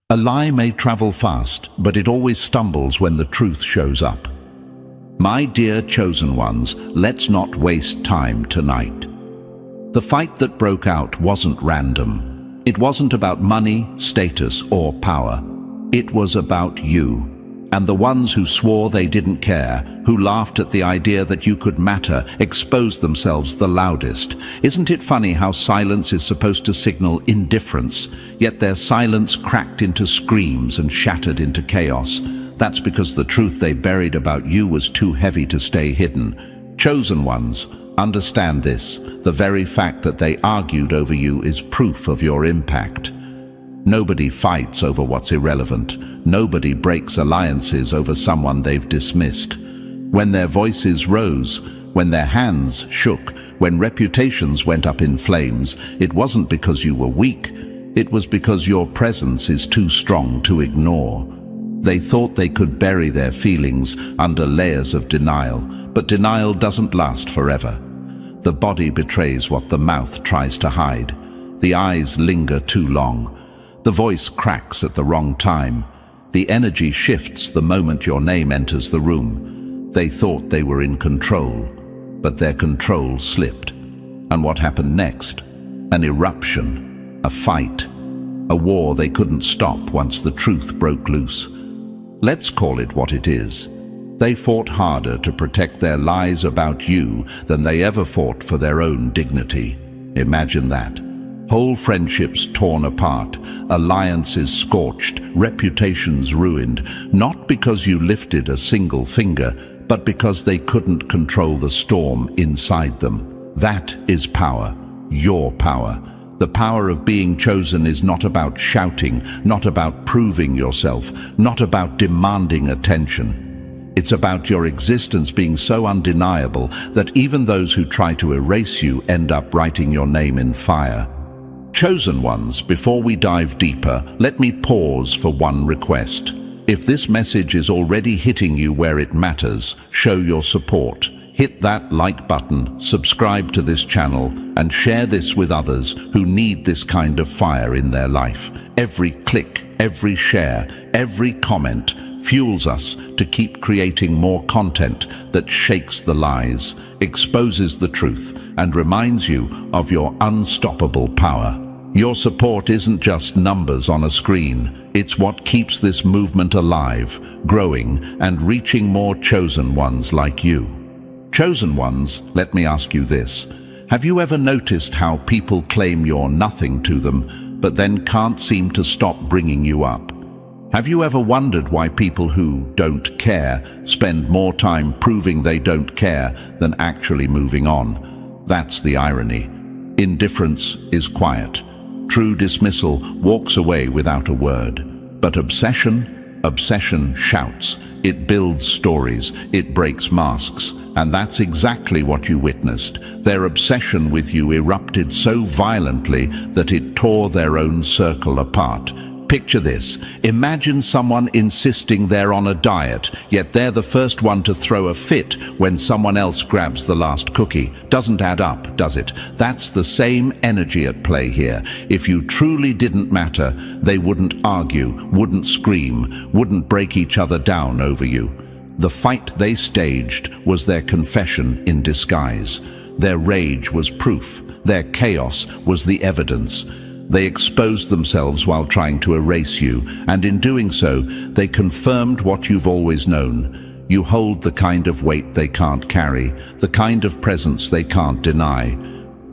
A lie may travel fast, but it always stumbles when the truth shows up. My dear chosen ones, let's not waste time tonight. The fight that broke out wasn't random. It wasn't about money, status, or power. It was about you. And the ones who swore they didn't care, who laughed at the idea that you could matter, exposed themselves the loudest. Isn't it funny how silence is supposed to signal indifference, yet their silence cracked into screams and shattered into chaos? That's because the truth they buried about you was too heavy to stay hidden. Chosen ones, understand this. The very fact that they argued over you is proof of your impact. Nobody fights over what's irrelevant. Nobody breaks alliances over someone they've dismissed. When their voices rose, when their hands shook, when reputations went up in flames, it wasn't because you were weak. It was because your presence is too strong to ignore. They thought they could bury their feelings under layers of denial, but denial doesn't last forever. The body betrays what the mouth tries to hide. The eyes linger too long. The voice cracks at the wrong time. The energy shifts the moment your name enters the room. They thought they were in control, but their control slipped. And what happened next? An eruption, a fight, a war they couldn't stop once the truth broke loose. Let's call it what it is. They fought harder to protect their lies about you than they ever fought for their own dignity. Imagine that. Whole friendships torn apart, alliances scorched, reputations ruined, not because you lifted a single finger, but because they couldn't control the storm inside them. That is power, your power. The power of being chosen is not about shouting, not about proving yourself, not about demanding attention. It's about your existence being so undeniable that even those who try to erase you end up writing your name in fire. Chosen ones, before we dive deeper, let me pause for one request. If this message is already hitting you where it matters, show your support. Hit that like button, subscribe to this channel, and share this with others who need this kind of fire in their life. Every click, every share, every comment fuels us to keep creating more content that shakes the lies, exposes the truth, and reminds you of your unstoppable power. Your support isn't just numbers on a screen. It's what keeps this movement alive, growing, and reaching more chosen ones like you. Chosen ones, let me ask you this. Have you ever noticed how people claim you're nothing to them, but then can't seem to stop bringing you up? Have you ever wondered why people who don't care spend more time proving they don't care than actually moving on? That's the irony. Indifference is quiet. True dismissal walks away without a word. But obsession shouts. It builds stories. It breaks masks. And that's exactly what you witnessed. Their obsession with you erupted so violently that it tore their own circle apart. Picture this. Imagine someone insisting they're on a diet, yet they're the first one to throw a fit when someone else grabs the last cookie. Doesn't add up, does it? That's the same energy at play here. If you truly didn't matter, they wouldn't argue, wouldn't scream, wouldn't break each other down over you. The fight they staged was their confession in disguise. Their rage was proof. Their chaos was the evidence. They exposed themselves while trying to erase you, and in doing so, they confirmed what you've always known. You hold the kind of weight they can't carry, the kind of presence they can't deny.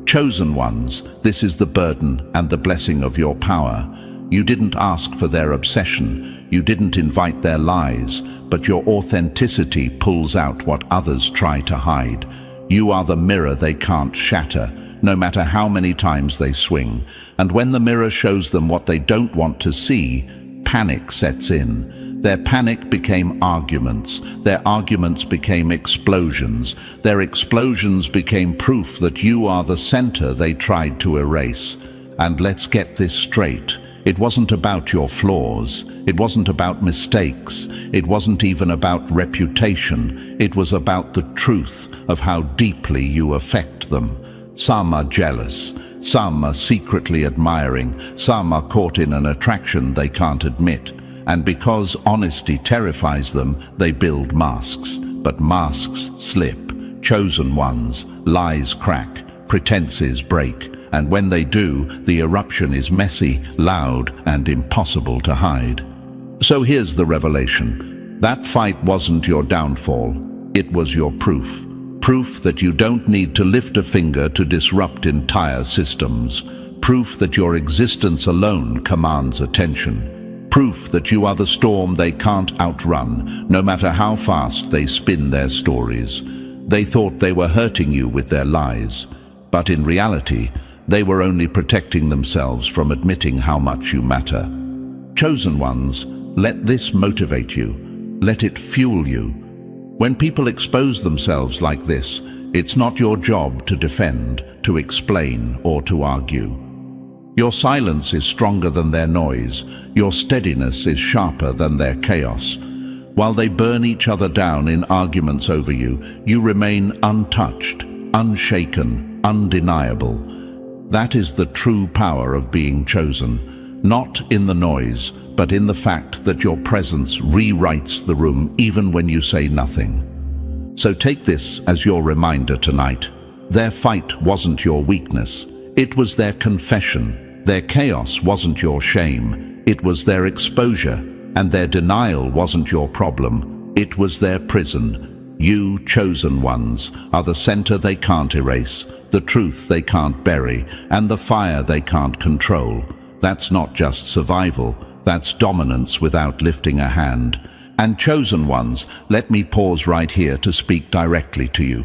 Chosen ones, this is the burden and the blessing of your power. You didn't ask for their obsession, you didn't invite their lies, but your authenticity pulls out what others try to hide. You are the mirror they can't shatter, no matter how many times they swing. And when the mirror shows them what they don't want to see, panic sets in. Their panic became arguments. Their arguments became explosions. Their explosions became proof that you are the center they tried to erase. And let's get this straight. It wasn't about your flaws. It wasn't about mistakes. It wasn't even about reputation. It was about the truth of how deeply you affect them. Some are jealous. Some are secretly admiring, some are caught in an attraction they can't admit. And because honesty terrifies them, they build masks. But masks slip, chosen ones, lies crack, pretenses break. And when they do, the eruption is messy, loud, and impossible to hide. So here's the revelation. That fight wasn't your downfall. It was your proof. Proof that you don't need to lift a finger to disrupt entire systems. Proof that your existence alone commands attention. Proof that you are the storm they can't outrun, no matter how fast they spin their stories. They thought they were hurting you with their lies, but in reality, they were only protecting themselves from admitting how much you matter. Chosen ones, let this motivate you. Let it fuel you. When people expose themselves like this, it's not your job to defend, to explain, or to argue. Your silence is stronger than their noise. Your steadiness is sharper than their chaos. While they burn each other down in arguments over you, you remain untouched, unshaken, undeniable. That is the true power of being chosen, not in the noise, but in the fact that your presence rewrites the room even when you say nothing. So take this as your reminder tonight. Their fight wasn't your weakness. It was their confession. Their chaos wasn't your shame. It was their exposure. And their denial wasn't your problem. It was their prison. You, chosen ones, are the center they can't erase, the truth they can't bury, and the fire they can't control. That's not just survival. That's dominance without lifting a hand. And chosen ones, let me pause right here to speak directly to you.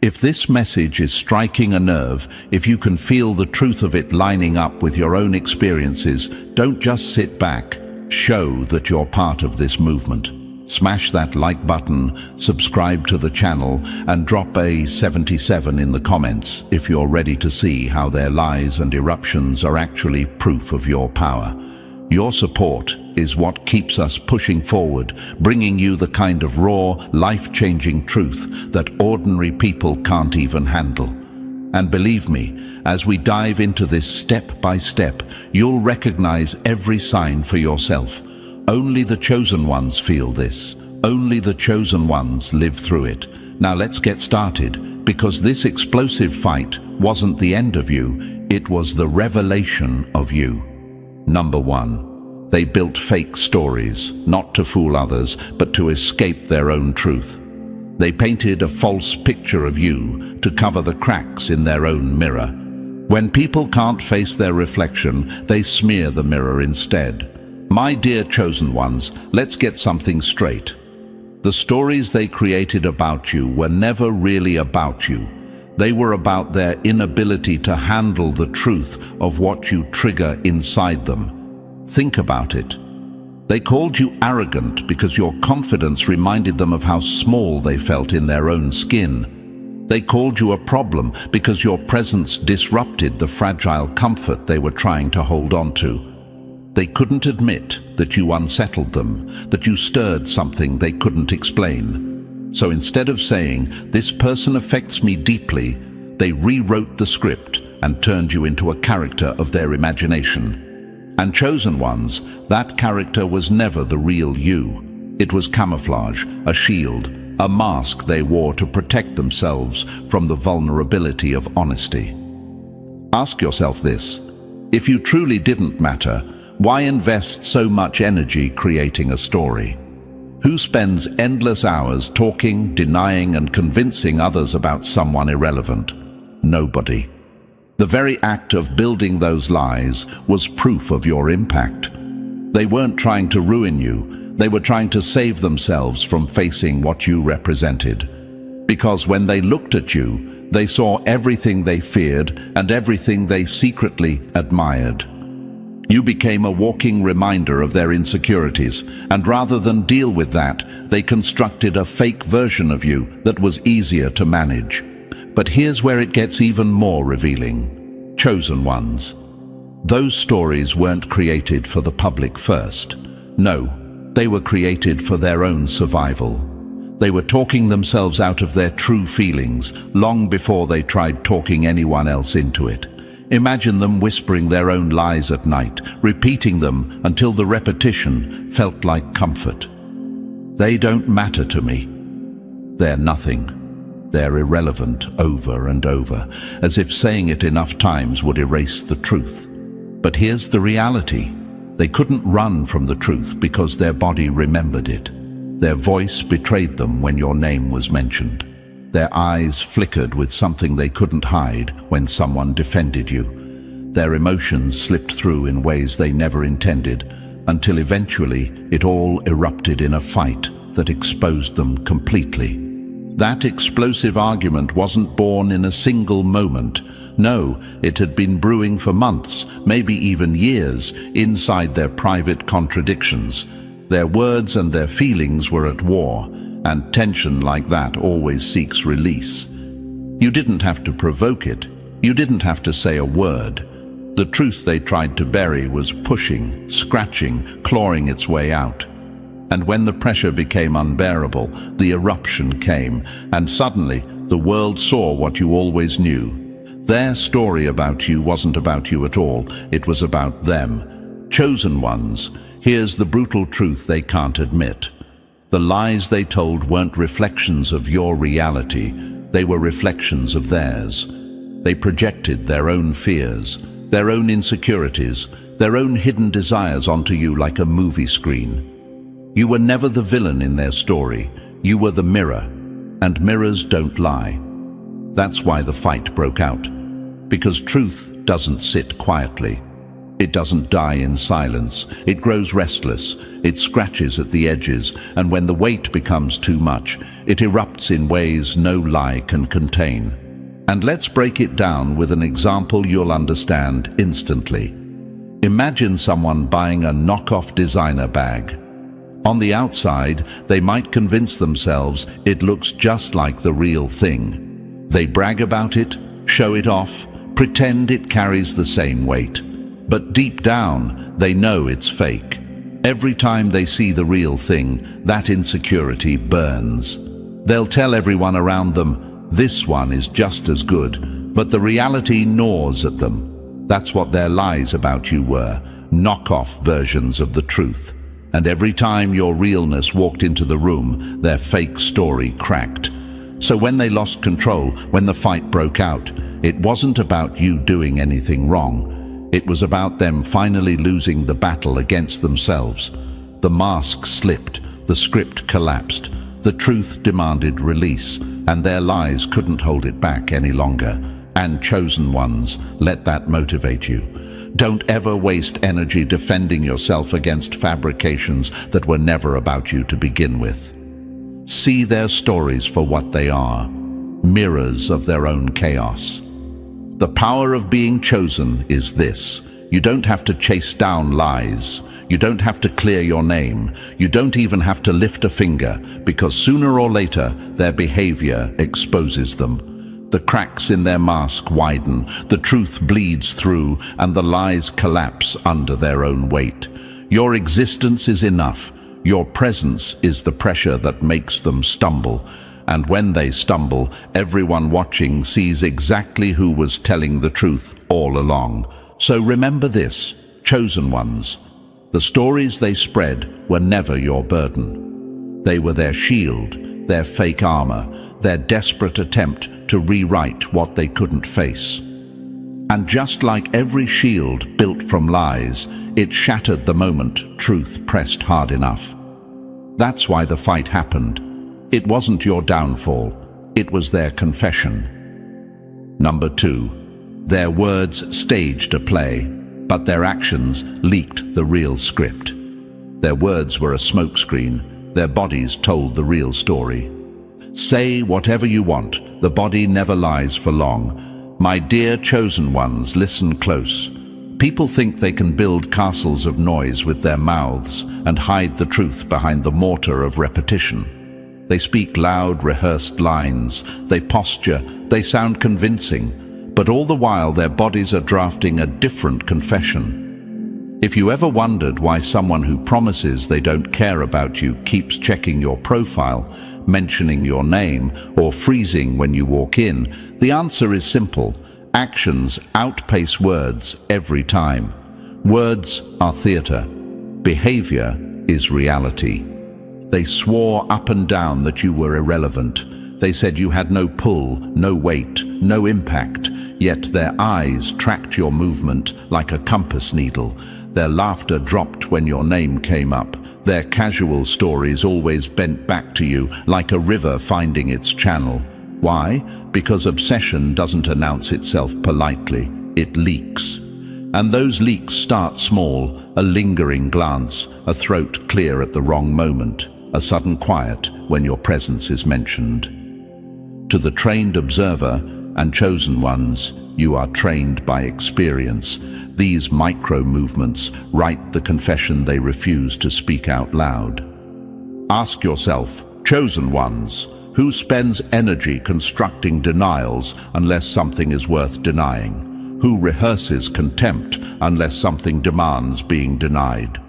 If this message is striking a nerve, if you can feel the truth of it lining up with your own experiences, don't just sit back. Show that you're part of this movement. Smash that like button, subscribe to the channel, and drop a 77 in the comments if you're ready to see how their lies and eruptions are actually proof of your power. Your support is what keeps us pushing forward, bringing you the kind of raw, life-changing truth that ordinary people can't even handle. And believe me, as we dive into this step by step, you'll recognize every sign for yourself. Only the chosen ones feel this. Only the chosen ones live through it. Now let's get started, because this explosive fight wasn't the end of you, it was the revelation of you. Number 1. They built fake stories, not to fool others, but to escape their own truth. They painted a false picture of you to cover the cracks in their own mirror. When people can't face their reflection, they smear the mirror instead. My dear chosen ones, let's get something straight. The stories they created about you were never really about you. They were about their inability to handle the truth of what you trigger inside them. Think about it. They called you arrogant because your confidence reminded them of how small they felt in their own skin. They called you a problem because your presence disrupted the fragile comfort they were trying to hold on to. They couldn't admit that you unsettled them, that you stirred something they couldn't explain. So instead of saying, "This person affects me deeply," they rewrote the script and turned you into a character of their imagination. And chosen ones, that character was never the real you. It was camouflage, a shield, a mask they wore to protect themselves from the vulnerability of honesty. Ask yourself this: if you truly didn't matter, why invest so much energy creating a story? Who spends endless hours talking, denying, and convincing others about someone irrelevant? Nobody. The very act of building those lies was proof of your impact. They weren't trying to ruin you. They were trying to save themselves from facing what you represented. Because when they looked at you, they saw everything they feared and everything they secretly admired. You became a walking reminder of their insecurities, and rather than deal with that, they constructed a fake version of you that was easier to manage. But here's where it gets even more revealing. Chosen ones. Those stories weren't created for the public first. No, they were created for their own survival. They were talking themselves out of their true feelings long before they tried talking anyone else into it. Imagine them whispering their own lies at night, repeating them until the repetition felt like comfort. They don't matter to me. They're nothing. They're irrelevant over and over, as if saying it enough times would erase the truth. But here's the reality. They couldn't run from the truth because their body remembered it. Their voice betrayed them when your name was mentioned. Their eyes flickered with something they couldn't hide when someone defended you. Their emotions slipped through in ways they never intended, until eventually it all erupted in a fight that exposed them completely. That explosive argument wasn't born in a single moment. No, it had been brewing for months, maybe even years, inside their private contradictions. Their words and their feelings were at war, and tension like that always seeks release. You didn't have to provoke it. You didn't have to say a word. The truth they tried to bury was pushing, scratching, clawing its way out. And when the pressure became unbearable, the eruption came, and suddenly the world saw what you always knew. Their story about you wasn't about you at all. It was about them. Chosen ones. Here's the brutal truth they can't admit. The lies they told weren't reflections of your reality. They were reflections of theirs. They projected their own fears, their own insecurities, their own hidden desires onto you like a movie screen. You were never the villain in their story. You were the mirror, and mirrors don't lie. That's why the fight broke out. Because truth doesn't sit quietly. It doesn't die in silence. It grows restless. It scratches at the edges, and when the weight becomes too much, it erupts in ways no lie can contain. And let's break it down with an example you'll understand instantly. Imagine someone buying a knockoff designer bag. On the outside, they might convince themselves it looks just like the real thing. They brag about it, show it off, pretend it carries the same weight. But deep down, they know it's fake. Every time they see the real thing, that insecurity burns. They'll tell everyone around them, this one is just as good, but the reality gnaws at them. That's what their lies about you were, knockoff versions of the truth. And every time your realness walked into the room, their fake story cracked. So when they lost control, when the fight broke out, it wasn't about you doing anything wrong. It was about them finally losing the battle against themselves. The mask slipped, the script collapsed, the truth demanded release, and their lies couldn't hold it back any longer. And chosen ones, let that motivate you. Don't ever waste energy defending yourself against fabrications that were never about you to begin with. See their stories for what they are, mirrors of their own chaos. The power of being chosen is this. You don't have to chase down lies. You don't have to clear your name. You don't even have to lift a finger, because sooner or later, their behavior exposes them. The cracks in their mask widen, the truth bleeds through, and the lies collapse under their own weight. Your existence is enough. Your presence is the pressure that makes them stumble. And when they stumble, everyone watching sees exactly who was telling the truth all along. So remember this, chosen ones. The stories they spread were never your burden. They were their shield, their fake armor, their desperate attempt to rewrite what they couldn't face. And just like every shield built from lies, it shattered the moment truth pressed hard enough. That's why the fight happened. It wasn't your downfall, it was their confession. Number 2, their words staged a play, but their actions leaked the real script. Their words were a smokescreen, their bodies told the real story. Say whatever you want, the body never lies for long. My dear chosen ones, listen close. People think they can build castles of noise with their mouths and hide the truth behind the mortar of repetition. They speak loud, rehearsed lines, they posture, they sound convincing, but all the while their bodies are drafting a different confession. If you ever wondered why someone who promises they don't care about you keeps checking your profile, mentioning your name, or freezing when you walk in, the answer is simple. actions outpace words every time. Words are theater. Behavior is reality. They swore up and down that you were irrelevant. They said you had no pull, no weight, no impact, yet their eyes tracked your movement like a compass needle. Their laughter dropped when your name came up. Their casual stories always bent back to you like a river finding its channel. Why? Because obsession doesn't announce itself politely, it leaks. And those leaks start small, a lingering glance, a throat clear at the wrong moment, a sudden quiet when your presence is mentioned. To the trained observer and chosen ones, you are trained by experience. These micro-movements write the confession they refuse to speak out loud. Ask yourself, chosen ones, who spends energy constructing denials unless something is worth denying? Who rehearses contempt unless something demands being denied?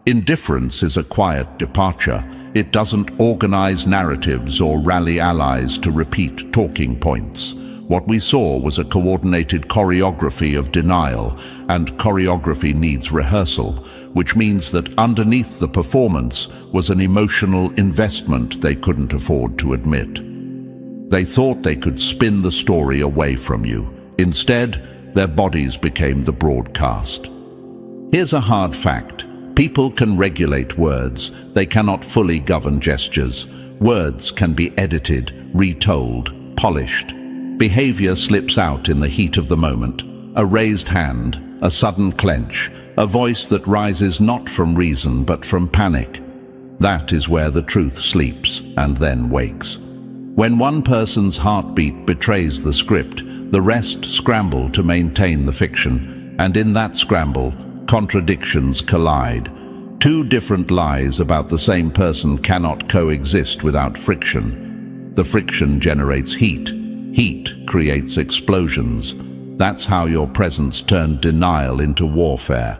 Indifference is a quiet departure. It doesn't organize narratives or rally allies to repeat talking points. What we saw was a coordinated choreography of denial, and choreography needs rehearsal, which means that underneath the performance was an emotional investment they couldn't afford to admit. They thought they could spin the story away from you. Instead, their bodies became the broadcast. Here's a hard fact. People can regulate words. They cannot fully govern gestures. Words can be edited, retold, polished. Behavior slips out in the heat of the moment. A raised hand, a sudden clench, a voice that rises not from reason but from panic. That is where the truth sleeps and then wakes. When one person's heartbeat betrays the script, the rest scramble to maintain the fiction, and in that scramble, contradictions collide. Two different lies about the same person cannot coexist without friction. The friction generates heat. Heat creates explosions. That's how your presence turned denial into warfare.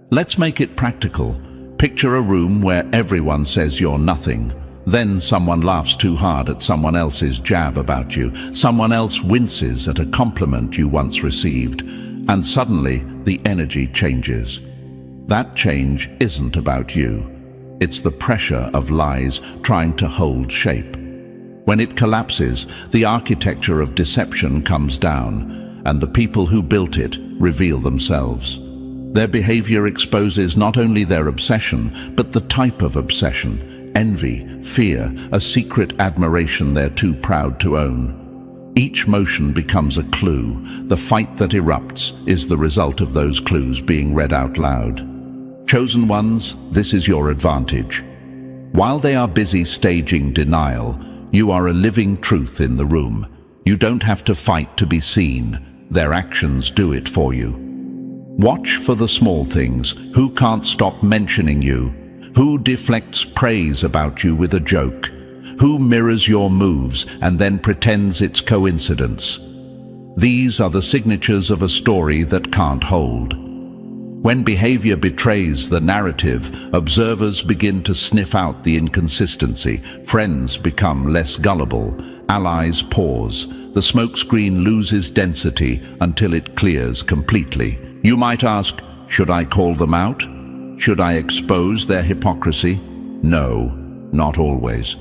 Let's make it practical. Picture a room where everyone says you're nothing. Then someone laughs too hard at someone else's jab about you. Someone else winces at a compliment you once received. And suddenly, the energy changes. That change isn't about you. It's the pressure of lies trying to hold shape. When it collapses, the architecture of deception comes down, and the people who built it reveal themselves. Their behavior exposes not only their obsession, but the type of obsession: envy, fear, a secret admiration they're too proud to own. Each motion becomes a clue. The fight that erupts is the result of those clues being read out loud. Chosen ones, this is your advantage. While they are busy staging denial, you are a living truth in the room. You don't have to fight to be seen. Their actions do it for you. Watch for the small things. Who can't stop mentioning you? Who deflects praise about you with a joke? Who mirrors your moves and then pretends it's coincidence? These are the signatures of a story that can't hold. When behavior betrays the narrative, observers begin to sniff out the inconsistency. Friends become less gullible. Allies pause. The smokescreen loses density until it clears completely. You might ask, should I call them out? Should I expose their hypocrisy? No, not always.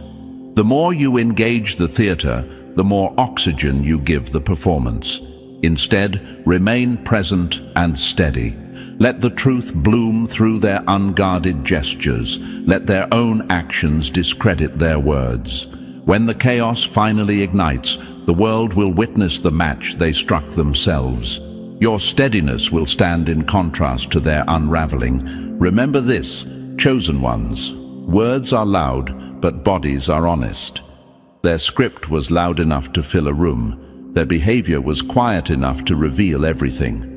The more you engage the theater, the more oxygen you give the performance. Instead, remain present and steady. Let the truth bloom through their unguarded gestures. Let their own actions discredit their words. When the chaos finally ignites, the world will witness the match they struck themselves. Your steadiness will stand in contrast to their unraveling. Remember this, chosen ones. Words are loud, but bodies are honest. Their script was loud enough to fill a room. Their behavior was quiet enough to reveal everything.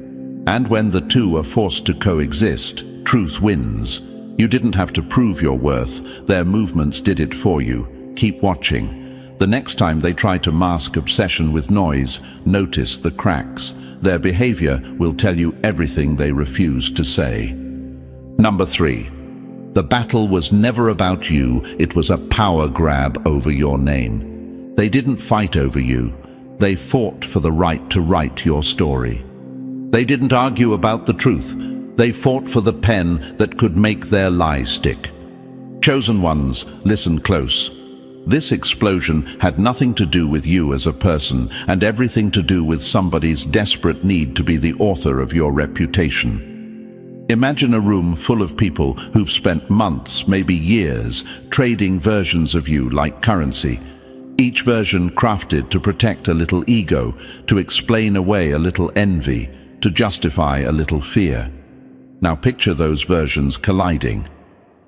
And when the two are forced to coexist, truth wins. You didn't have to prove your worth. Their movements did it for you. Keep watching. The next time they try to mask obsession with noise, notice the cracks. Their behavior will tell you everything they refuse to say. Number 3. The battle was never about you. It was a power grab over your name. They didn't fight over you. They fought for the right to write your story. They didn't argue about the truth. They fought for the pen that could make their lie stick. Chosen ones, listen close. This explosion had nothing to do with you as a person, and everything to do with somebody's desperate need to be the author of your reputation. Imagine a room full of people who've spent months, maybe years, trading versions of you like currency. Each version crafted to protect a little ego, to explain away a little envy, to justify a little fear. Now picture those versions colliding.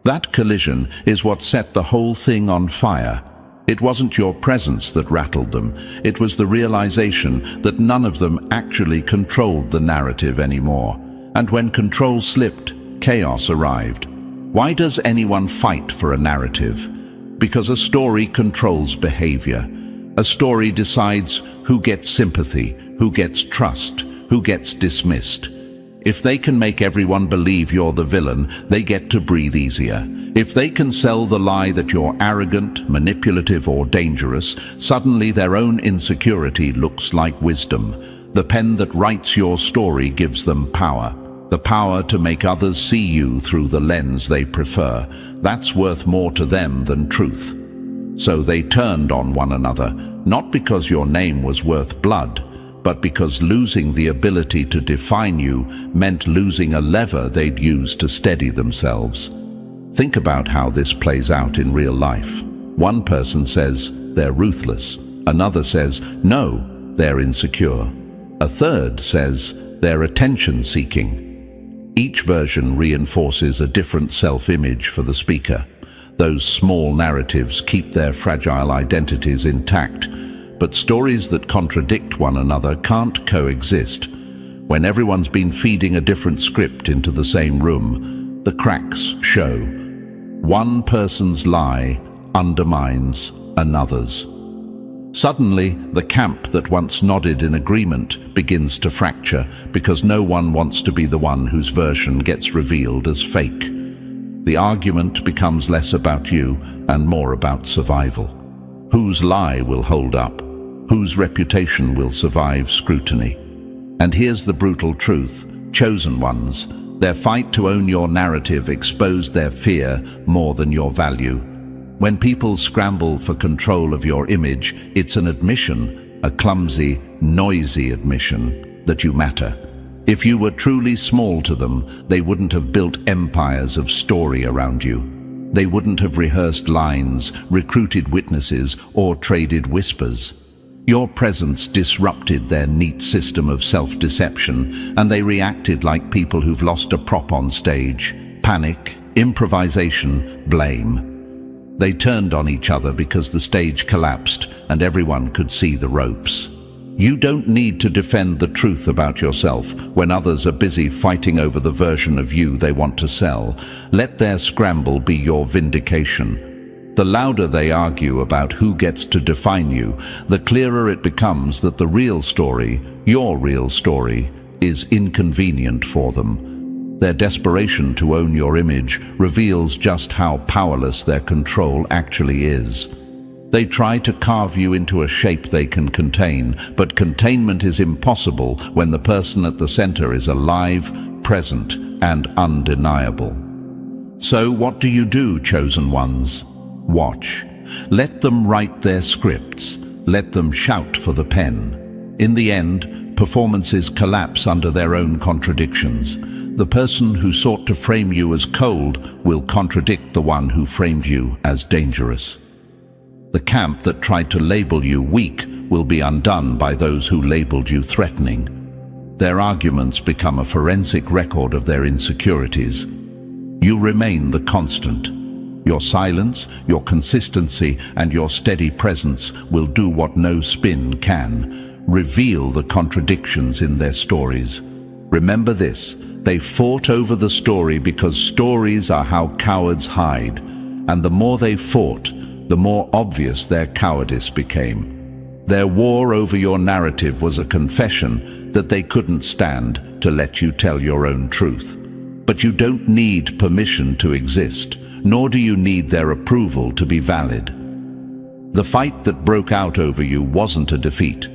That collision is what set the whole thing on fire. It wasn't your presence that rattled them. It was the realization that none of them actually controlled the narrative anymore. And when control slipped, chaos arrived. Why does anyone fight for a narrative? Because a story controls behavior. A story decides who gets sympathy, who gets trust, who gets dismissed. If they can make everyone believe you're the villain, they get to breathe easier. If they can sell the lie that you're arrogant, manipulative, or dangerous, suddenly their own insecurity looks like wisdom. The pen that writes your story gives them power. The power to make others see you through the lens they prefer. That's worth more to them than truth. So they turned on one another, not because your name was worth blood, but because losing the ability to define you meant losing a lever they'd use to steady themselves. Think about how this plays out in real life. One person says they're ruthless. Another says, no, they're insecure. A third says they're attention-seeking. Each version reinforces a different self-image for the speaker. Those small narratives keep their fragile identities intact, but stories that contradict one another can't coexist. When everyone's been feeding a different script into the same room, the cracks show. One person's lie undermines another's. Suddenly, the camp that once nodded in agreement begins to fracture because no one wants to be the one whose version gets revealed as fake. The argument becomes less about you and more about survival. Whose lie will hold up? Whose reputation will survive scrutiny? And here's the brutal truth. Chosen ones, their fight to own your narrative exposed their fear more than your value. When people scramble for control of your image, it's an admission, a clumsy, noisy admission, that you matter. If you were truly small to them, they wouldn't have built empires of story around you. They wouldn't have rehearsed lines, recruited witnesses, or traded whispers. Your presence disrupted their neat system of self-deception, and they reacted like people who've lost a prop on stage. Panic, improvisation, blame. They turned on each other because the stage collapsed and everyone could see the ropes. You don't need to defend the truth about yourself when others are busy fighting over the version of you they want to sell. Let their scramble be your vindication. The louder they argue about who gets to define you, the clearer it becomes that the real story, your real story, is inconvenient for them. Their desperation to own your image reveals just how powerless their control actually is. They try to carve you into a shape they can contain, but containment is impossible when the person at the center is alive, present, and undeniable. So what do you do, chosen ones? Watch. Let them write their scripts. Let them shout for the pen. In the end, performances collapse under their own contradictions. The person who sought to frame you as cold will contradict the one who framed you as dangerous. The camp that tried to label you weak will be undone by those who labeled you threatening. Their arguments become a forensic record of their insecurities. You remain the constant. Your silence, your consistency, and your steady presence will do what no spin can: reveal the contradictions in their stories. Remember this: they fought over the story because stories are how cowards hide, and the more they fought, the more obvious their cowardice became. Their war over your narrative was a confession that they couldn't stand to let you tell your own truth. But you don't need permission to exist, nor do you need their approval to be valid. The fight that broke out over you wasn't a defeat.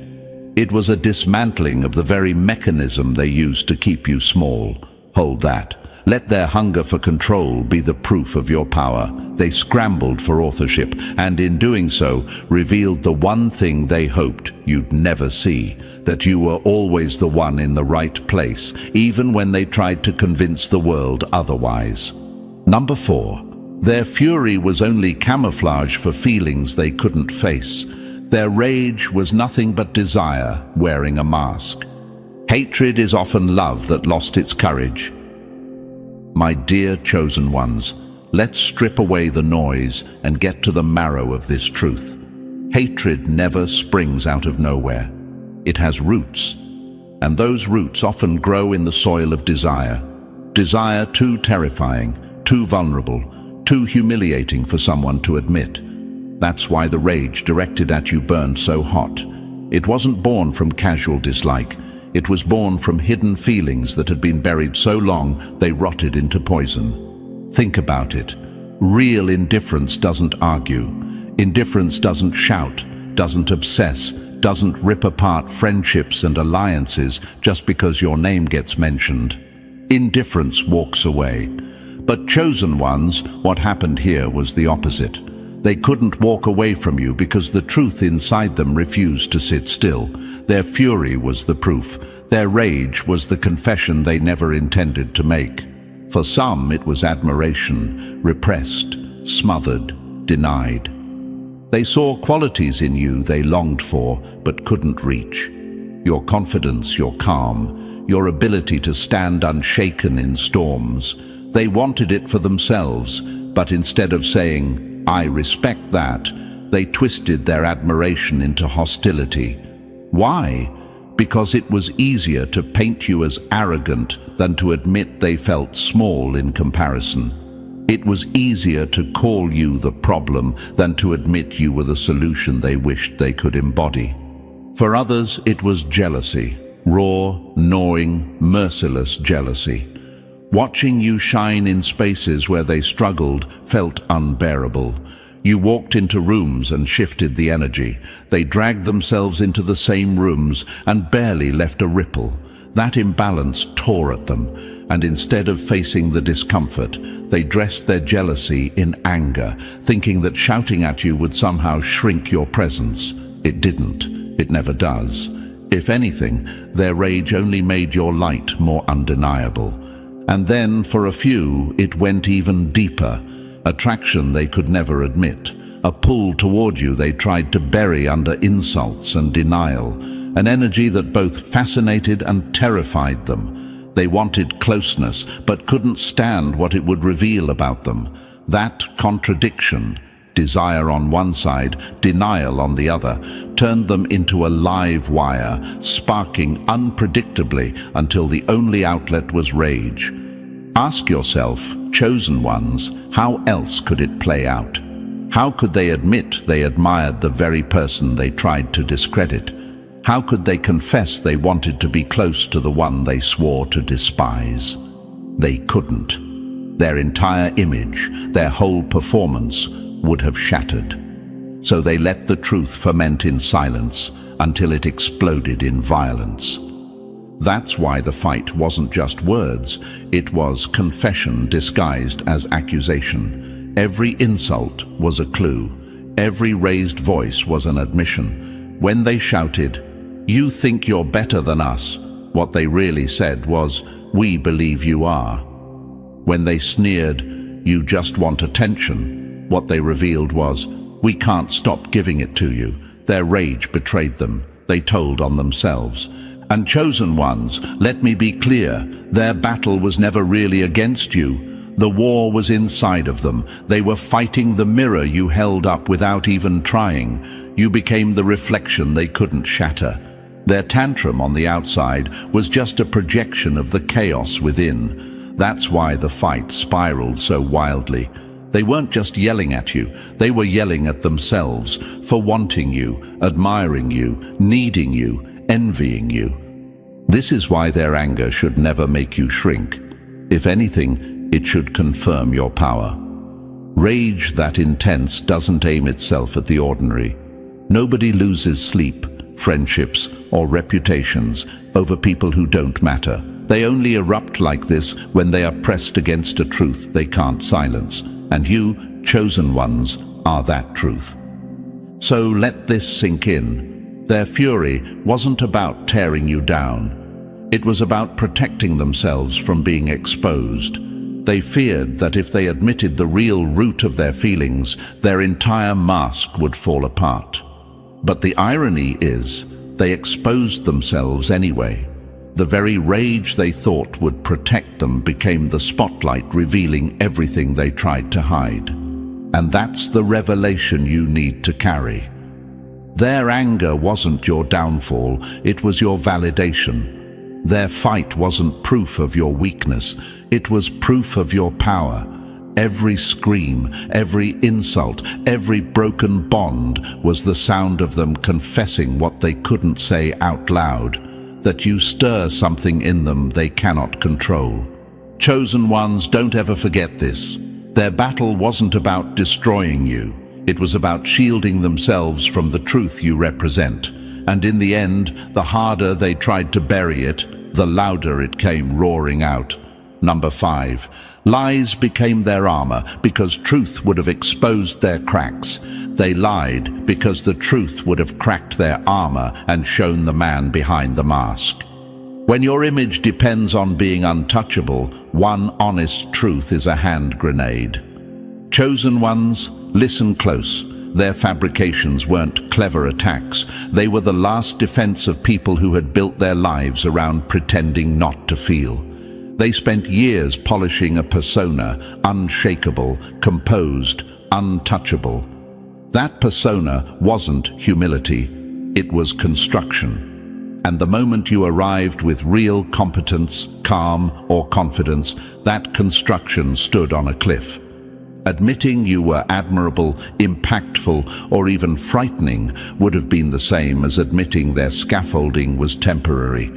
It was a dismantling of the very mechanism they used to keep you small. Hold that. Let their hunger for control be the proof of your power. They scrambled for authorship, and in doing so, revealed the one thing they hoped you'd never see, that you were always the one in the right place, even when they tried to convince the world otherwise. Number 4. Their fury was only camouflage for feelings they couldn't face. Their rage was nothing but desire wearing a mask. Hatred is often love that lost its courage. My dear chosen ones, let's strip away the noise and get to the marrow of this truth. Hatred never springs out of nowhere. It has roots, and those roots often grow in the soil of desire. Desire too terrifying, too vulnerable, too humiliating for someone to admit. That's why the rage directed at you burned so hot. It wasn't born from casual dislike. It was born from hidden feelings that had been buried so long they rotted into poison. Think about it. Real indifference doesn't argue. Indifference doesn't shout, doesn't obsess, doesn't rip apart friendships and alliances just because your name gets mentioned. Indifference walks away. But chosen ones, what happened here was the opposite. They couldn't walk away from you because the truth inside them refused to sit still. Their fury was the proof. Their rage was the confession they never intended to make. For some, it was admiration, repressed, smothered, denied. They saw qualities in you they longed for but couldn't reach. Your confidence, your calm, your ability to stand unshaken in storms. They wanted it for themselves, but instead of saying, "I respect that," they twisted their admiration into hostility. Why? Because it was easier to paint you as arrogant than to admit they felt small in comparison. It was easier to call you the problem than to admit you were the solution they wished they could embody. For others, it was jealousy, raw, gnawing, merciless jealousy. Watching you shine in spaces where they struggled felt unbearable. You walked into rooms and shifted the energy. They dragged themselves into the same rooms and barely left a ripple. That imbalance tore at them, and instead of facing the discomfort, they dressed their jealousy in anger, thinking that shouting at you would somehow shrink your presence. It didn't. It never does. If anything, their rage only made your light more undeniable. And then, for a few, it went even deeper. Attraction they could never admit. A pull toward you they tried to bury under insults and denial. An energy that both fascinated and terrified them. They wanted closeness, but couldn't stand what it would reveal about them. That contradiction, desire on one side, denial on the other, turned them into a live wire, sparking unpredictably until the only outlet was rage. Ask yourself, chosen ones, how else could it play out? How could they admit they admired the very person they tried to discredit? How could they confess they wanted to be close to the one they swore to despise? They couldn't. Their entire image, their whole performance, would have shattered. So they let the truth ferment in silence until it exploded in violence. That's why the fight wasn't just words, it was confession disguised as accusation. Every insult was a clue. Every raised voice was an admission. When they shouted, "You think you're better than us," what they really said was, "We believe you are." When they sneered, "You just want attention," what they revealed was, "We can't stop giving it to you." Their rage betrayed them. They told on themselves. And chosen ones, let me be clear, their battle was never really against you. The war was inside of them. They were fighting the mirror you held up without even trying. You became the reflection they couldn't shatter. Their tantrum on the outside was just a projection of the chaos within. That's why the fight spiraled so wildly. They weren't just yelling at you, they were yelling at themselves for wanting you, admiring you, needing you, envying you. This is why their anger should never make you shrink. If anything, it should confirm your power. Rage that intense doesn't aim itself at the ordinary. Nobody loses sleep, friendships, or reputations over people who don't matter. They only erupt like this when they are pressed against a truth they can't silence. And you, chosen ones, are that truth. So let this sink in. Their fury wasn't about tearing you down. It was about protecting themselves from being exposed. They feared that if they admitted the real root of their feelings, their entire mask would fall apart. But the irony is, they exposed themselves anyway. The very rage they thought would protect them became the spotlight revealing everything they tried to hide. And that's the revelation you need to carry. Their anger wasn't your downfall, it was your validation. Their fight wasn't proof of your weakness, it was proof of your power. Every scream, every insult, every broken bond was the sound of them confessing what they couldn't say out loud, that you stir something in them they cannot control. Chosen ones, don't ever forget this. Their battle wasn't about destroying you. It was about shielding themselves from the truth you represent. And in the end, the harder they tried to bury it, the louder it came roaring out. Number 5. Lies became their armor because truth would have exposed their cracks. They lied because the truth would have cracked their armor and shown the man behind the mask. When your image depends on being untouchable, one honest truth is a hand grenade. Chosen ones, listen close. Their fabrications weren't clever attacks. They were the last defense of people who had built their lives around pretending not to feel. They spent years polishing a persona, unshakable, composed, untouchable. That persona wasn't humility, it was construction. And the moment you arrived with real competence, calm, or confidence, that construction stood on a cliff. Admitting you were admirable, impactful, or even frightening would have been the same as admitting their scaffolding was temporary.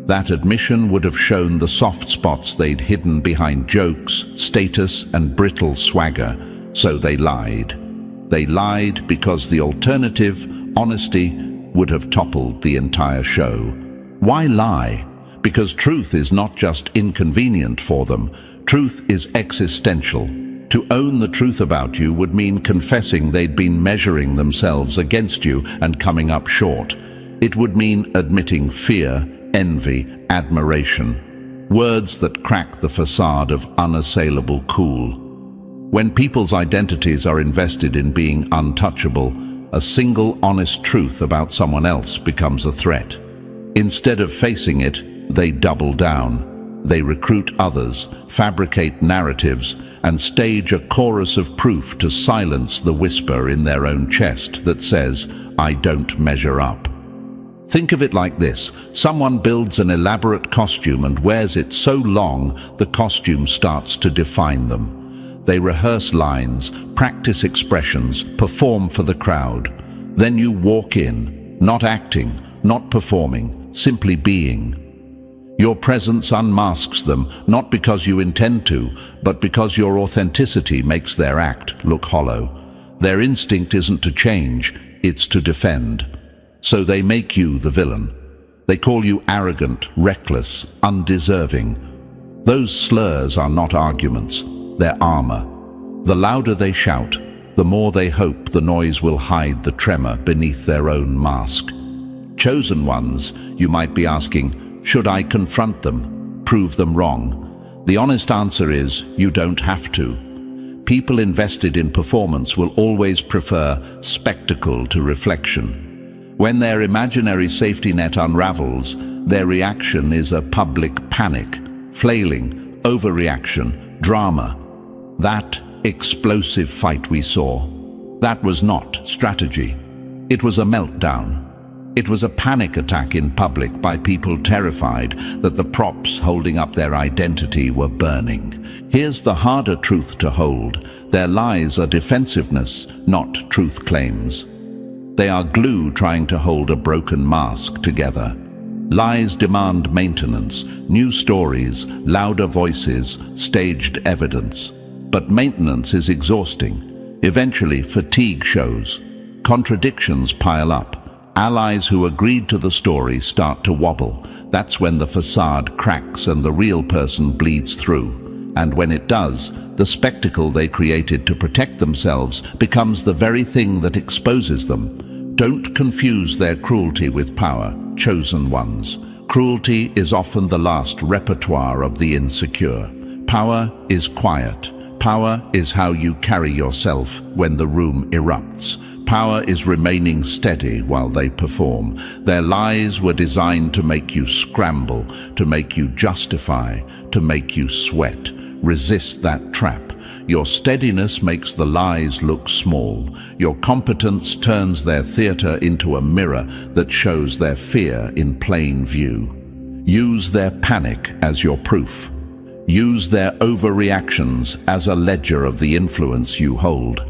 That admission would have shown the soft spots they'd hidden behind jokes, status, and brittle swagger, so they lied. They lied because the alternative, honesty, would have toppled the entire show. Why lie? Because truth is not just inconvenient for them, truth is existential. To own the truth about you would mean confessing they'd been measuring themselves against you and coming up short. It would mean admitting fear, envy, admiration, words that crack the facade of unassailable cool. When people's identities are invested in being untouchable, a single honest truth about someone else becomes a threat. Instead of facing it, they double down. They recruit others, fabricate narratives, and stage a chorus of proof to silence the whisper in their own chest that says, "I don't measure up." Think of it like this. Someone builds an elaborate costume and wears it so long, the costume starts to define them. They rehearse lines, practice expressions, perform for the crowd. Then you walk in, not acting, not performing, simply being. Your presence unmasks them, not because you intend to, but because your authenticity makes their act look hollow. Their instinct isn't to change, it's to defend. So they make you the villain. They call you arrogant, reckless, undeserving. Those slurs are not arguments, they're armor. The louder they shout, the more they hope the noise will hide the tremor beneath their own mask. Chosen ones, you might be asking, should I confront them, prove them wrong? The honest answer is, you don't have to. People invested in performance will always prefer spectacle to reflection. When their imaginary safety net unravels, their reaction is a public panic, flailing, overreaction, drama. That explosive fight we saw, that was not strategy. It was a meltdown. It was a panic attack in public by people terrified that the props holding up their identity were burning. Here's the harder truth to hold. Their lies are defensiveness, not truth claims. They are glue trying to hold a broken mask together. Lies demand maintenance, new stories, louder voices, staged evidence. But maintenance is exhausting. Eventually, fatigue shows. Contradictions pile up. allies who agreed to the story start to wobble. That's when the facade cracks and the real person bleeds through. And when it does, the spectacle they created to protect themselves becomes the very thing that exposes them. Don't confuse their cruelty with power, chosen ones. Cruelty is often the last repertoire of the insecure. Power is quiet. Power is how you carry yourself when the room erupts. Power is remaining steady while they perform. Their lies were designed to make you scramble, to make you justify, to make you sweat. Resist that trap. Your steadiness makes the lies look small. Your competence turns their theater into a mirror that shows their fear in plain view. Use their panic as your proof. Use their overreactions as a ledger of the influence you hold.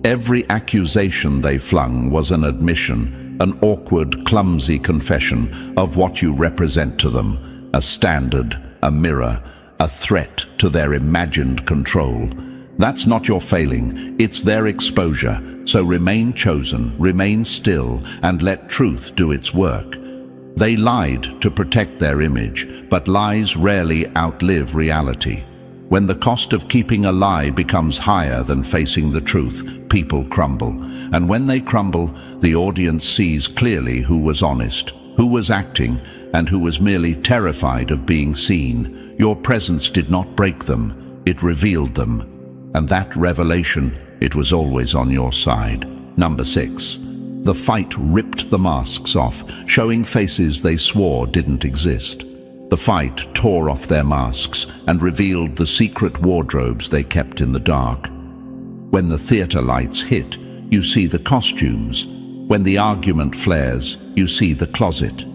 Every accusation they flung was an admission, an awkward, clumsy confession of what you represent to them, a standard, a mirror, a threat to their imagined control. That's not your failing, it's their exposure. So remain chosen, remain still, and let truth do its work. They lied to protect their image, but lies rarely outlive reality. When the cost of keeping a lie becomes higher than facing the truth, people crumble. And when they crumble, the audience sees clearly who was honest, who was acting, and who was merely terrified of being seen. Your presence did not break them, it revealed them. And that revelation, it was always on your side. Number 6. The fight ripped the masks off, showing faces they swore didn't exist. The fight tore off their masks and revealed the secret wardrobes they kept in the dark. When the theater lights hit, you see the costumes. When the argument flares, you see the closet.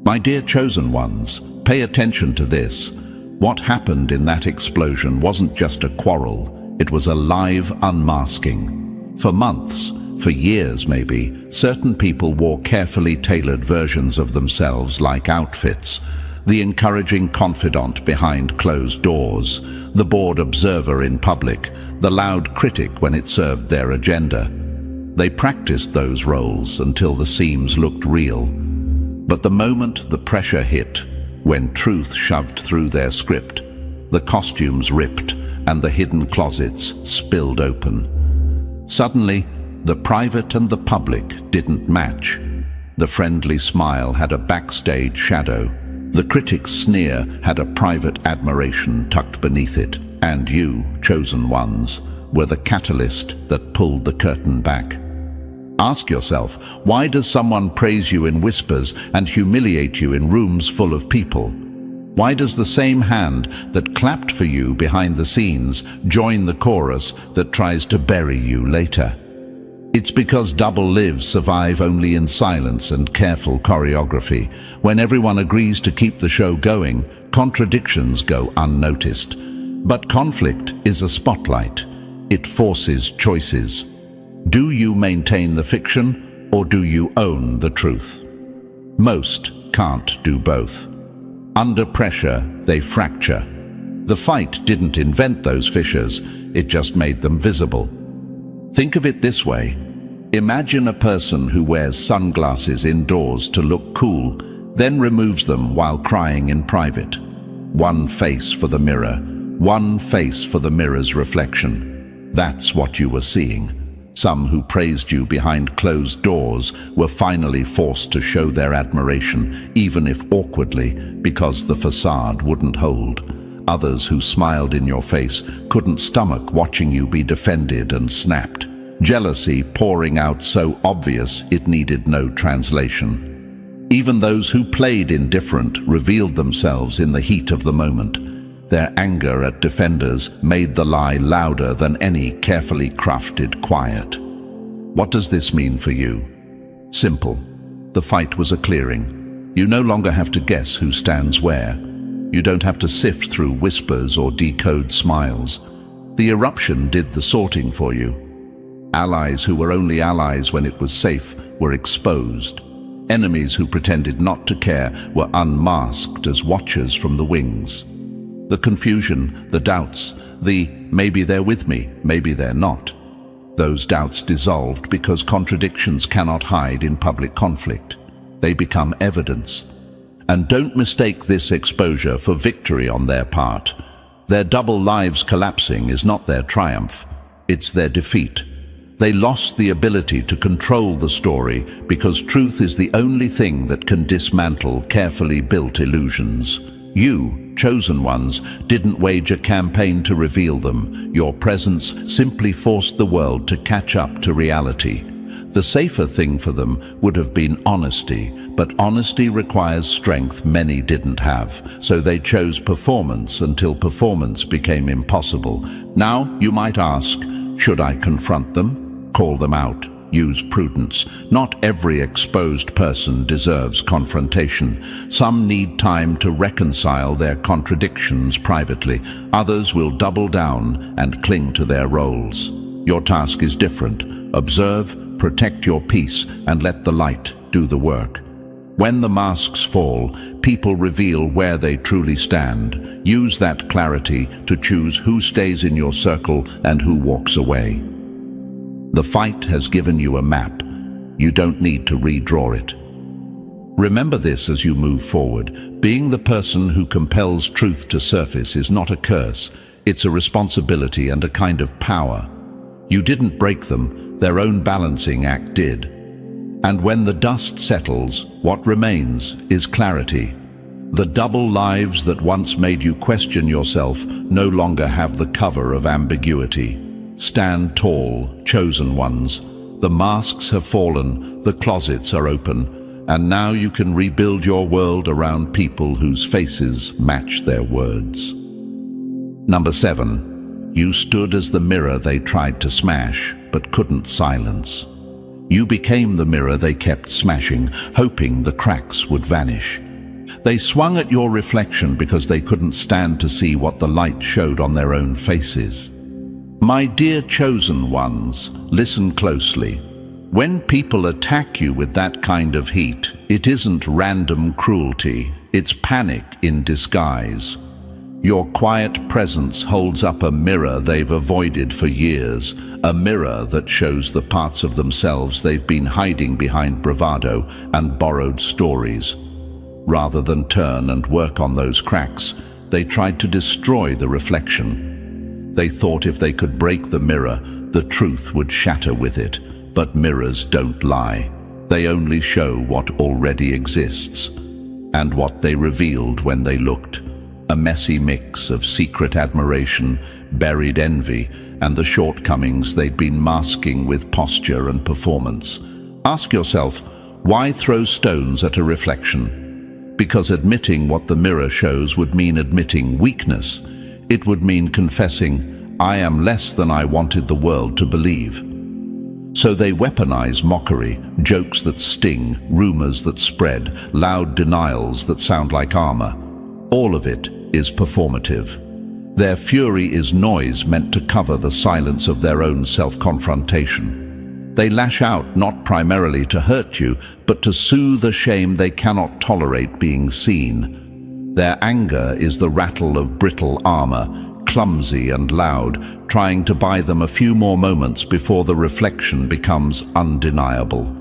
My dear chosen ones, pay attention to this. What happened in that explosion wasn't just a quarrel, it was a live unmasking. For months, for years maybe, certain people wore carefully tailored versions of themselves like outfits. The encouraging confidant behind closed doors, the bored observer in public, the loud critic when it served their agenda. They practiced those roles until the seams looked real. But the moment the pressure hit, when truth shoved through their script, the costumes ripped and the hidden closets spilled open. Suddenly, the private and the public didn't match. The friendly smile had a backstage shadow. The critic's sneer had a private admiration tucked beneath it. And you, chosen ones, were the catalyst that pulled the curtain back. Ask yourself, why does someone praise you in whispers and humiliate you in rooms full of people? Why does the same hand that clapped for you behind the scenes join the chorus that tries to bury you later? It's because double lives survive only in silence and careful choreography. When everyone agrees to keep the show going, contradictions go unnoticed. But conflict is a spotlight. It forces choices. Do you maintain the fiction, or do you own the truth? Most can't do both. Under pressure, they fracture. The fight didn't invent those fissures, it just made them visible. Think of it this way. Imagine a person who wears sunglasses indoors to look cool, then removes them while crying in private. One face for the mirror, one face for the mirror's reflection. That's what you were seeing. Some who praised you behind closed doors were finally forced to show their admiration, even if awkwardly, because the facade wouldn't hold. Others who smiled in your face couldn't stomach watching you be defended and snapped. Jealousy pouring out so obvious it needed no translation. Even those who played indifferent revealed themselves in the heat of the moment. Their anger at defenders made the lie louder than any carefully crafted quiet. What does this mean for you? Simple. The fight was a clearing. You no longer have to guess who stands where. You don't have to sift through whispers or decode smiles. The eruption did the sorting for you. Allies who were only allies when it was safe were exposed. Enemies who pretended not to care were unmasked as watchers from the wings. The confusion, the doubts, the maybe they're with me, maybe they're not. Those doubts dissolved because contradictions cannot hide in public conflict. They become evidence. And don't mistake this exposure for victory on their part. Their double lives collapsing is not their triumph, it's their defeat. They lost the ability to control the story because truth is the only thing that can dismantle carefully built illusions. You, chosen ones, didn't wage a campaign to reveal them. Your presence simply forced the world to catch up to reality. The safer thing for them would have been honesty, but honesty requires strength many didn't have, so they chose performance until performance became impossible. Now, you might ask, should I confront them? Call them out. Use prudence. Not every exposed person deserves confrontation. Some need time to reconcile their contradictions privately. Others will double down and cling to their roles. Your task is different. Observe, protect your peace, and let the light do the work. When the masks fall, people reveal where they truly stand. Use that clarity to choose who stays in your circle and who walks away. The fight has given you a map. You don't need to redraw it. Remember this as you move forward. Being the person who compels truth to surface is not a curse. It's a responsibility and a kind of power. You didn't break them, their own balancing act did. And when the dust settles, what remains is clarity. The double lives that once made you question yourself no longer have the cover of ambiguity. Stand tall, chosen ones. The masks have fallen, the closets are open, and now you can rebuild your world around people whose faces match their words. Number 7. You stood as the mirror they tried to smash, but couldn't silence. You became the mirror they kept smashing, hoping the cracks would vanish. They swung at your reflection because they couldn't stand to see what the light showed on their own faces. My dear chosen ones, listen closely. When people attack you with that kind of heat, it isn't random cruelty, it's panic in disguise. Your quiet presence holds up a mirror they've avoided for years, a mirror that shows the parts of themselves they've been hiding behind bravado and borrowed stories. Rather than turn and work on those cracks, they tried to destroy the reflection. They thought if they could break the mirror, the truth would shatter with it. But mirrors don't lie. They only show what already exists. And what they revealed when they looked. A messy mix of secret admiration, buried envy, and the shortcomings they'd been masking with posture and performance. Ask yourself, why throw stones at a reflection? Because admitting what the mirror shows would mean admitting weakness. It would mean confessing, I am less than I wanted the world to believe. So they weaponize mockery, jokes that sting, rumors that spread, loud denials that sound like armor. All of it is performative. Their fury is noise meant to cover the silence of their own self-confrontation. They lash out not primarily to hurt you, but to soothe a shame they cannot tolerate being seen. Their anger is the rattle of brittle armor, clumsy and loud, trying to buy them a few more moments before the reflection becomes undeniable.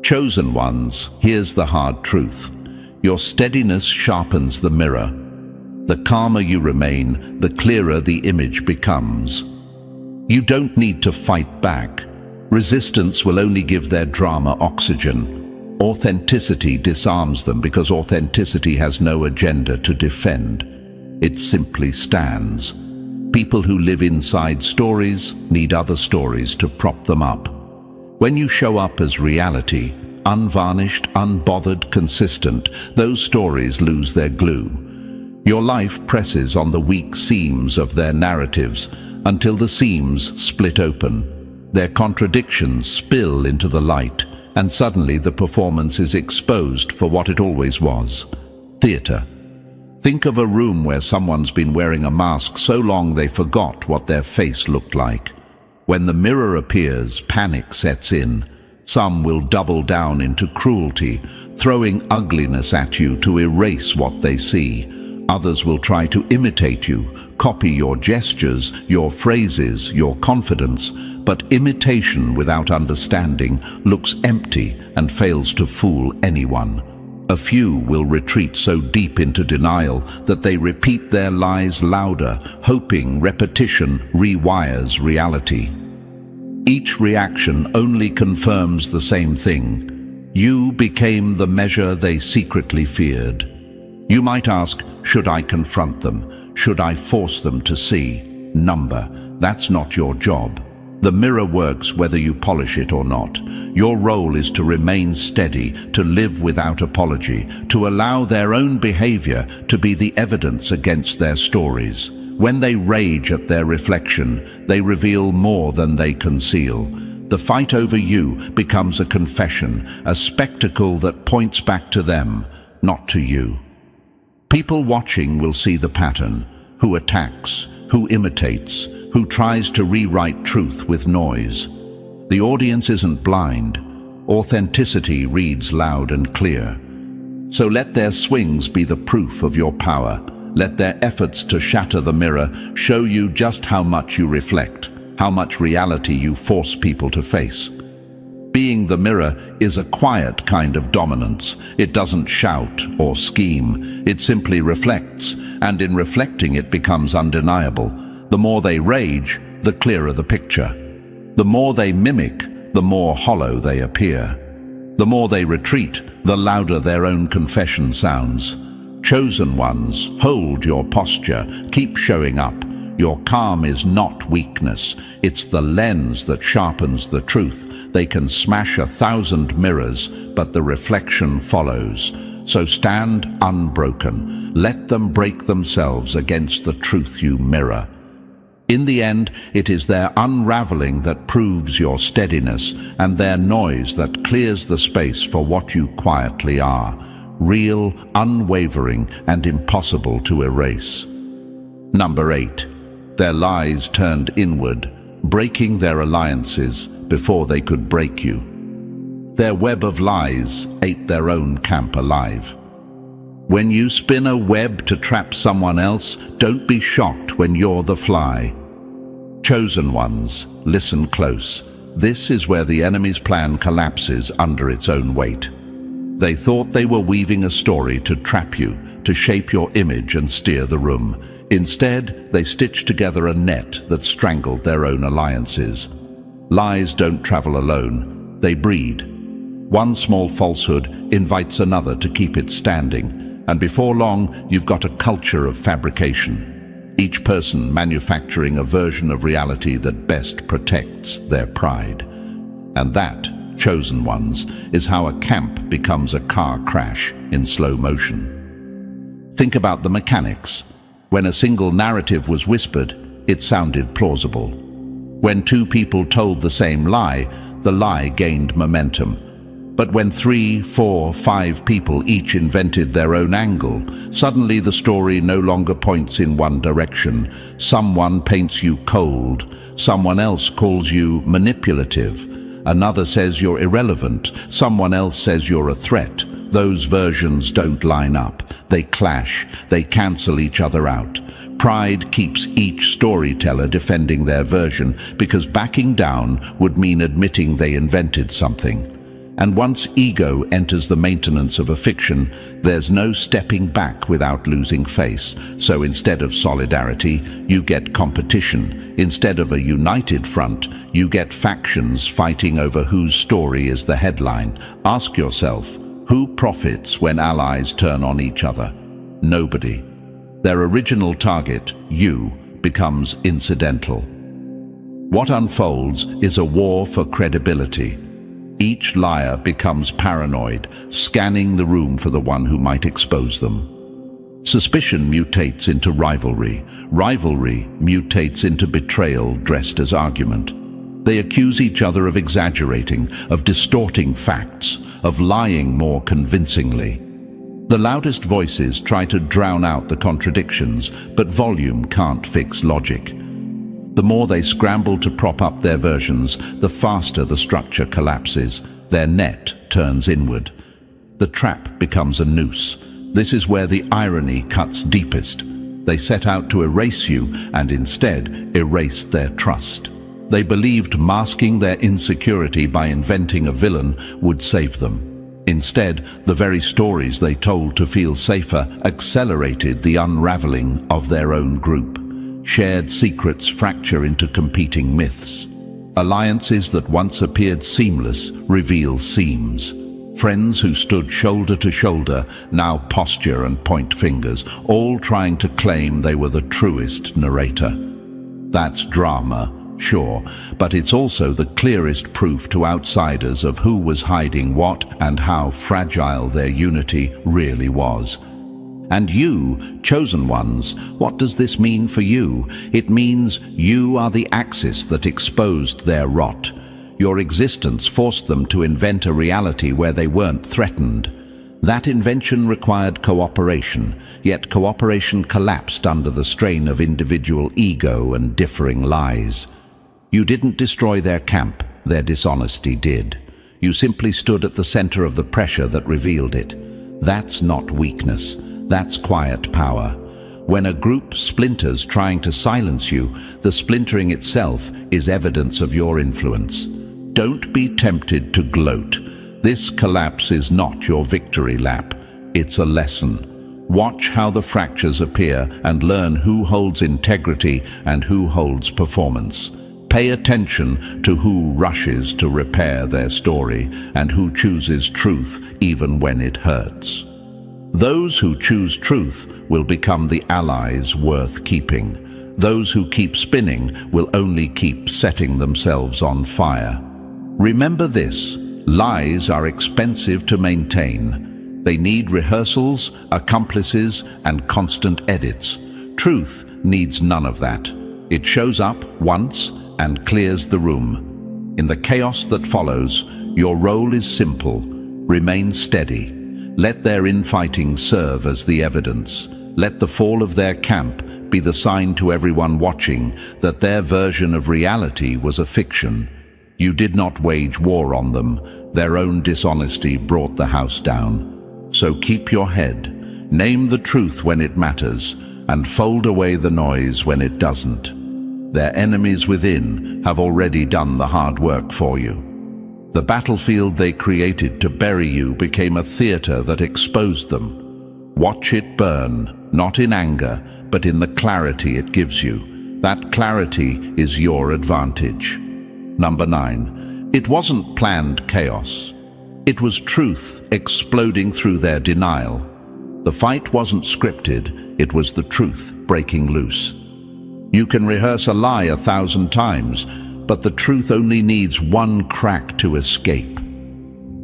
Chosen ones, here's the hard truth. Your steadiness sharpens the mirror. The calmer you remain, the clearer the image becomes. You don't need to fight back. Resistance will only give their drama oxygen. Authenticity disarms them because authenticity has no agenda to defend. It simply stands. People who live inside stories need other stories to prop them up. When you show up as reality, unvarnished, unbothered, consistent, those stories lose their glue. Your life presses on the weak seams of their narratives until the seams split open. Their contradictions spill into the light, and suddenly the performance is exposed for what it always was. Theater. Think of a room where someone's been wearing a mask so long they forgot what their face looked like. When the mirror appears, panic sets in. Some will double down into cruelty, throwing ugliness at you to erase what they see. Others will try to imitate you, copy your gestures, your phrases, your confidence, but imitation without understanding looks empty and fails to fool anyone. A few will retreat so deep into denial that they repeat their lies louder, hoping repetition rewires reality. Each reaction only confirms the same thing. You became the measure they secretly feared. You might ask, should I confront them? Should I force them to see? Number, that's not your job. The mirror works whether you polish it or not. Your role is to remain steady, to live without apology, to allow their own behavior to be the evidence against their stories. When they rage at their reflection, they reveal more than they conceal. The fight over you becomes a confession, a spectacle that points back to them, not to you. People watching will see the pattern: who attacks, who imitates, who tries to rewrite truth with noise. The audience isn't blind. Authenticity reads loud and clear. So let their swings be the proof of your power. Let their efforts to shatter the mirror show you just how much you reflect, how much reality you force people to face. Being the mirror is a quiet kind of dominance. It doesn't shout or scheme. It simply reflects, and in reflecting it becomes undeniable. The more they rage, the clearer the picture. The more they mimic, the more hollow they appear. The more they retreat, the louder their own confession sounds. Chosen ones, hold your posture, keep showing up. Your calm is not weakness, it's the lens that sharpens the truth. They can smash 1,000 mirrors, but the reflection follows. So stand unbroken. Let them break themselves against the truth you mirror. In the end, it is their unraveling that proves your steadiness, and their noise that clears the space for what you quietly are. Real, unwavering, and impossible to erase. Number 8. Their lies turned inward, breaking their alliances before they could break you. Their web of lies ate their own camp alive. When you spin a web to trap someone else, don't be shocked when you're the fly. Chosen ones, listen close. This is where the enemy's plan collapses under its own weight. They thought they were weaving a story to trap you, to shape your image and steer the room. Instead, they stitched together a net that strangled their own alliances. Lies don't travel alone, they breed. One small falsehood invites another to keep it standing, and before long, you've got a culture of fabrication. Each person manufacturing a version of reality that best protects their pride. And that, chosen ones, is how a camp becomes a car crash in slow motion. Think about the mechanics. When a single narrative was whispered, it sounded plausible. When two people told the same lie, the lie gained momentum. But when 3, 4, 5 people each invented their own angle, suddenly the story no longer points in one direction. Someone paints you cold, someone else calls you manipulative, another says you're irrelevant, someone else says you're a threat. Those versions don't line up. They clash. They cancel each other out. Pride keeps each storyteller defending their version because backing down would mean admitting they invented something. And once ego enters the maintenance of a fiction, there's no stepping back without losing face. So instead of solidarity, you get competition. Instead of a united front, you get factions fighting over whose story is the headline. Ask yourself, who profits when allies turn on each other? Nobody. Their original target, you, becomes incidental. What unfolds is a war for credibility. Each liar becomes paranoid, scanning the room for the one who might expose them. Suspicion mutates into rivalry. Rivalry mutates into betrayal dressed as argument. They accuse each other of exaggerating, of distorting facts, of lying more convincingly. The loudest voices try to drown out the contradictions, but volume can't fix logic. The more they scramble to prop up their versions, the faster the structure collapses. Their net turns inward. The trap becomes a noose. This is where the irony cuts deepest. They set out to erase you and instead erased their trust. They believed masking their insecurity by inventing a villain would save them. Instead, the very stories they told to feel safer accelerated the unraveling of their own group. Shared secrets fracture into competing myths. Alliances that once appeared seamless reveal seams. Friends who stood shoulder to shoulder now posture and point fingers, all trying to claim they were the truest narrator. That's drama, sure, but it's also the clearest proof to outsiders of who was hiding what and how fragile their unity really was. And you, chosen ones, what does this mean for you? It means you are the axis that exposed their rot. Your existence forced them to invent a reality where they weren't threatened. That invention required cooperation, yet cooperation collapsed under the strain of individual ego and differing lies. You didn't destroy their camp, their dishonesty did. You simply stood at the center of the pressure that revealed it. That's not weakness, that's quiet power. When a group splinters trying to silence you, the splintering itself is evidence of your influence. Don't be tempted to gloat. This collapse is not your victory lap, it's a lesson. Watch how the fractures appear and learn who holds integrity and who holds performance. Pay attention to who rushes to repair their story and who chooses truth even when it hurts. Those who choose truth will become the allies worth keeping. Those who keep spinning will only keep setting themselves on fire. Remember this, lies are expensive to maintain. They need rehearsals, accomplices, and constant edits. Truth needs none of that. It shows up once and clears the room. In the chaos that follows, your role is simple. Remain steady. Let their infighting serve as the evidence. Let the fall of their camp be the sign to everyone watching that their version of reality was a fiction. You did not wage war on them. Their own dishonesty brought the house down. So keep your head. Name the truth when it matters, and fold away the noise when it doesn't. Their enemies within have already done the hard work for you. The battlefield they created to bury you became a theater that exposed them. Watch it burn, not in anger, but in the clarity it gives you. That clarity is your advantage. Number 9. It wasn't planned chaos. It was truth exploding through their denial. The fight wasn't scripted, it was the truth breaking loose. You can rehearse a lie 1,000 times, but the truth only needs one crack to escape.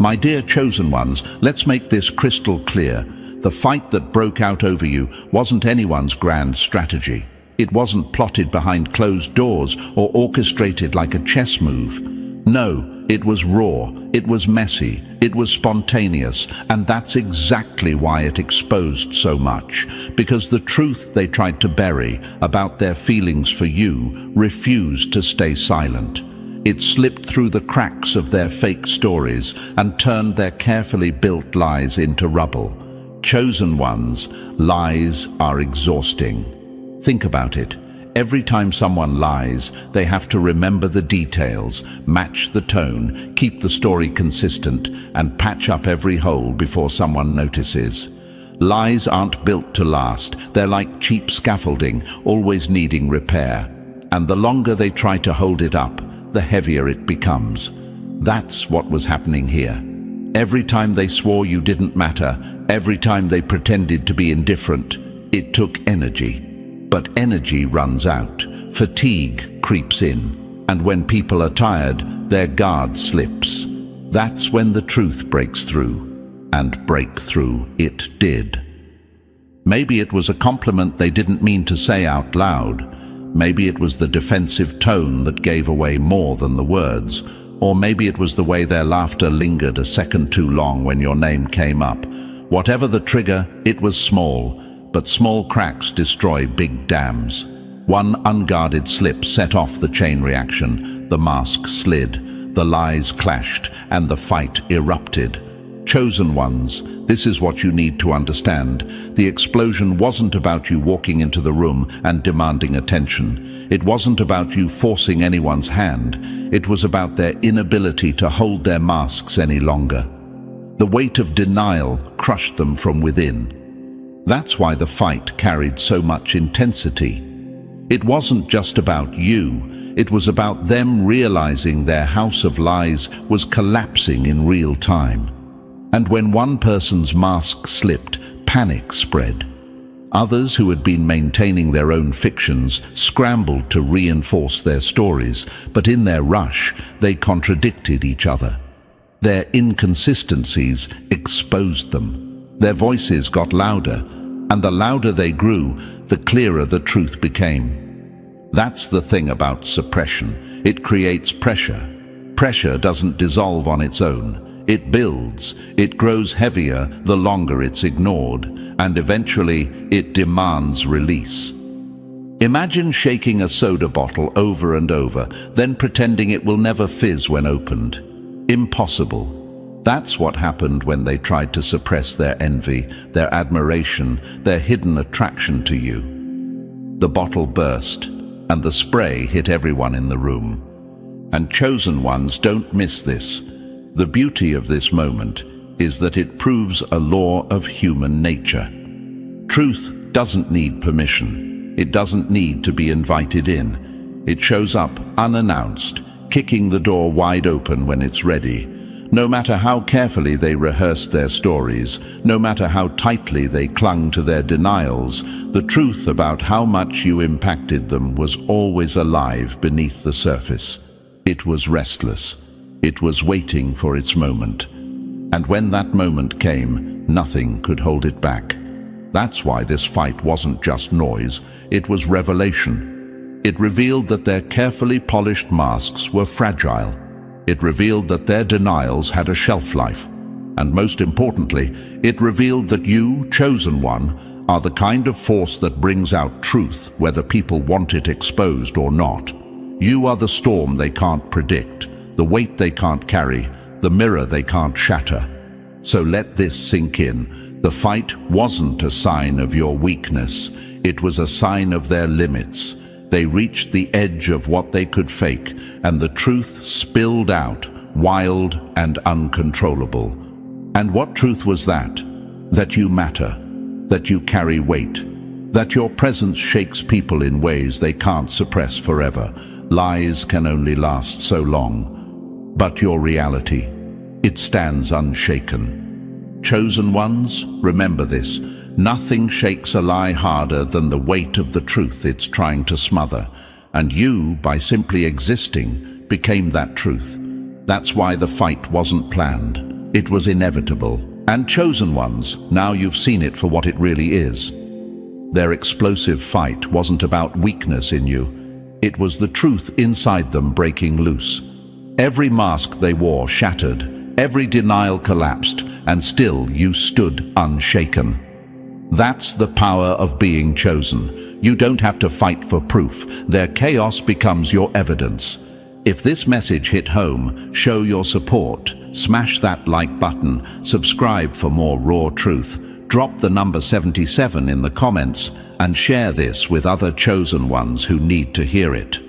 My dear chosen ones, let's make this crystal clear. The fight that broke out over you wasn't anyone's grand strategy. It wasn't plotted behind closed doors or orchestrated like a chess move. No, it was raw, it was messy, it was spontaneous, and that's exactly why it exposed so much, because the truth they tried to bury about their feelings for you refused to stay silent. It slipped through the cracks of their fake stories and turned their carefully built lies into rubble. Chosen ones, lies are exhausting. Think about it. Every time someone lies, they have to remember the details, match the tone, keep the story consistent, and patch up every hole before someone notices. Lies aren't built to last. They're like cheap scaffolding, always needing repair. And the longer they try to hold it up, the heavier it becomes. That's what was happening here. Every time they swore you didn't matter, every time they pretended to be indifferent, it took energy. But energy runs out, fatigue creeps in, and when people are tired, their guard slips. That's when the truth breaks through, and break through it did. Maybe it was a compliment they didn't mean to say out loud. Maybe it was the defensive tone that gave away more than the words, or maybe it was the way their laughter lingered a second too long when your name came up. Whatever the trigger, it was small. But small cracks destroy big dams. One unguarded slip set off the chain reaction. The mask slid, the lies clashed, and the fight erupted. Chosen ones, this is what you need to understand. The explosion wasn't about you walking into the room and demanding attention. It wasn't about you forcing anyone's hand. It was about their inability to hold their masks any longer. The weight of denial crushed them from within. That's why the fight carried so much intensity. It wasn't just about you. It was about them realizing their house of lies was collapsing in real time. And when one person's mask slipped, panic spread. Others who had been maintaining their own fictions scrambled to reinforce their stories, but in their rush, they contradicted each other. Their inconsistencies exposed them. Their voices got louder, and the louder they grew, the clearer the truth became. That's the thing about suppression. It creates pressure. Pressure doesn't dissolve on its own. It builds, it grows heavier the longer it's ignored, and eventually it demands release. Imagine shaking a soda bottle over and over, then pretending it will never fizz when opened. Impossible. That's what happened when they tried to suppress their envy, their admiration, their hidden attraction to you. The bottle burst, and the spray hit everyone in the room. And chosen ones don't miss this. The beauty of this moment is that it proves a law of human nature. Truth doesn't need permission. It doesn't need to be invited in. It shows up unannounced, kicking the door wide open when it's ready. No matter how carefully they rehearsed their stories, no matter how tightly they clung to their denials, the truth about how much you impacted them was always alive beneath the surface. It was restless. It was waiting for its moment. And when that moment came, nothing could hold it back. That's why this fight wasn't just noise, it was revelation. It revealed that their carefully polished masks were fragile. It revealed that their denials had a shelf life. And most importantly, it revealed that you, chosen one, are the kind of force that brings out truth whether people want it exposed or not. You are the storm they can't predict, the weight they can't carry, the mirror they can't shatter. So let this sink in. The fight wasn't a sign of your weakness. It was a sign of their limits. They reached the edge of what they could fake, and the truth spilled out, wild and uncontrollable. And what truth was that? That you matter, that you carry weight, that your presence shakes people in ways they can't suppress forever. Lies can only last so long. But your reality, it stands unshaken. Chosen ones, remember this. Nothing shakes a lie harder than the weight of the truth it's trying to smother. And you, by simply existing, became that truth. That's why the fight wasn't planned. It was inevitable. And chosen ones, now you've seen it for what it really is. Their explosive fight wasn't about weakness in you. It was the truth inside them breaking loose. Every mask they wore shattered, every denial collapsed, and still you stood unshaken. That's the power of being chosen. You don't have to fight for proof. Their chaos becomes your evidence. If this message hit home, show your support. Smash that like button, subscribe for more raw truth, drop the number 77 in the comments, and share this with other chosen ones who need to hear it.